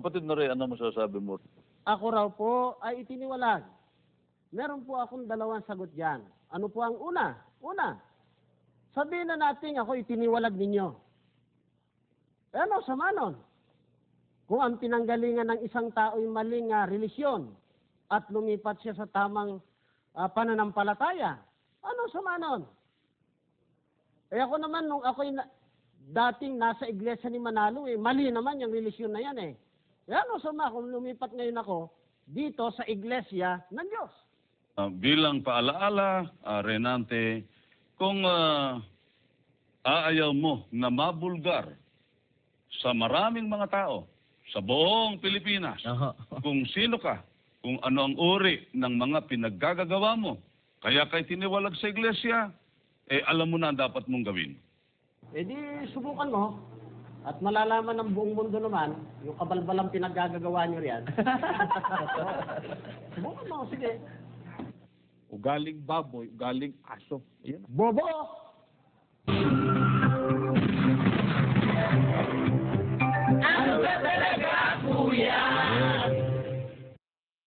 Kapatid na rin, ano masasabi mo? Ako raw po ay itiniwalag. Meron po akong dalawang sagot dyan. Ano po ang una? Una, sabihin na natin ako itiniwalag ninyo. Eh ano, sama nun? Kung ang pinanggalingan ng isang tao'y maling relisyon at lumipat siya sa tamang pananampalataya, ano sama nun? Eh ako naman, nung ako'y dating nasa iglesia ni Manalo, mali naman yung relisyon na yan eh. Eh ano sama kung lumipat ngayon ako dito sa iglesia ng Diyos? Bilang paalaala, Renante, kung aayaw mo na mabulgar sa maraming mga tao, sa buong Pilipinas, kung sino ka, kung ano ang uri ng mga pinaggagawa mo, kaya kay tiniwalag sa iglesia, alam mo na ang dapat mong gawin. Eh di subukan mo at malalaman ng buong mundo naman yung kabalbalang pinaggagawa nyo riyan. Subukan mo, sige. Ugaling baboy, ugaling aso. Yan. Bobo!